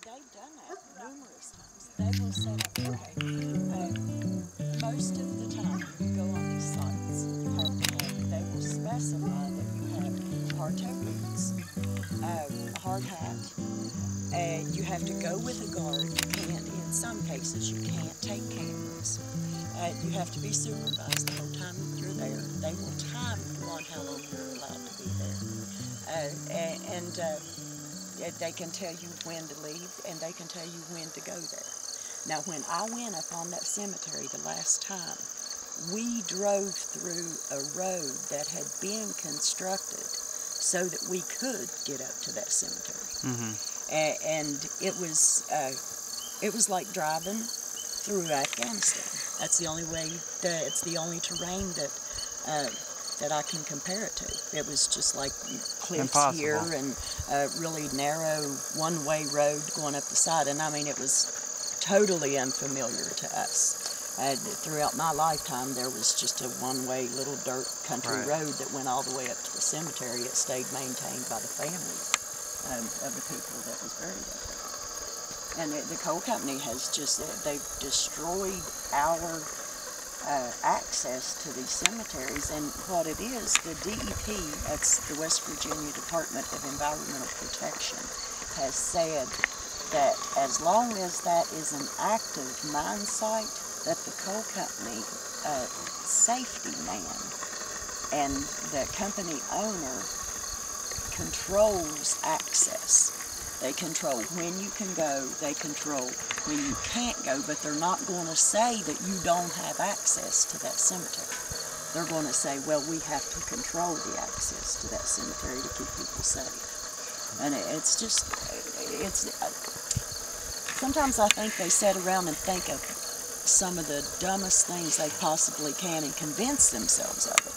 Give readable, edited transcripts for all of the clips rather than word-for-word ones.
they've done that numerous times. They will set up, most of the time you go on these sites, they will specify that you have hard toe boots, a hard hat, you have to go with a guard. You can't, in some cases, you can't take cameras. You have to be supervised the whole time that you're there. They will time you on how long you're allowed to be there. They can tell you when to leave, and they can tell you when to go there. Now, when I went up on that cemetery the last time, we drove through a road that had been constructed so that we could get up to that cemetery. Mm-hmm. And it was like driving through Afghanistan. That's the only way. It's the only terrain that I can compare it to. It was just like cliffs here and a really narrow one-way road going up the side. And I mean, it was totally unfamiliar to us. Throughout my lifetime, there was just a one-way little dirt country road that went all the way up to the cemetery. It stayed maintained by the families of the people that was buried up there. And the coal company has just, they've destroyed our access to these cemeteries. And what it is, the DEP, that's the West Virginia Department of Environmental Protection, has said that as long as that is an active mine site, that the coal company safety man and the company owner controls access. They control when you can go, they control when you can't go, but they're not going to say that you don't have access to that cemetery. They're going to say, well, we have to control the access to that cemetery to keep people safe. And it's just, sometimes I think they sit around and think of some of the dumbest things they possibly can and convince themselves of it.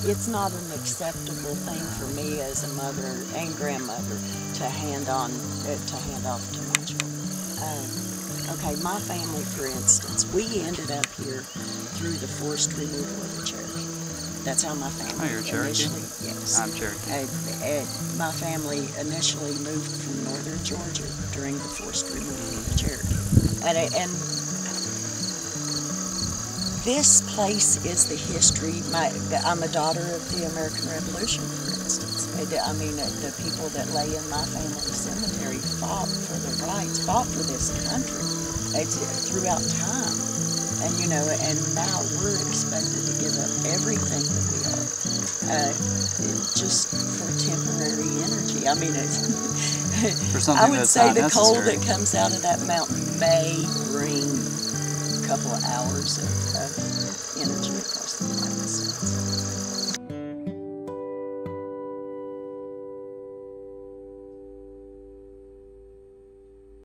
It's not an acceptable thing for me as a mother and grandmother to hand off to my children. Okay, my family, for instance, we ended up here through the forced removal of the Cherokee. That's how my family initially, yes. I'm Cherokee. My family initially moved from northern Georgia during the forced removal of the Cherokee. And this place is the history. I'm a daughter of the American Revolution, for instance. I mean, the people that lay in my family cemetery fought for their rights, fought for this country throughout time. And, you know, and now we're expected to give up everything that we are just for temporary energy. I mean, I would say the coal that comes out of that mountain may bring couple of hours of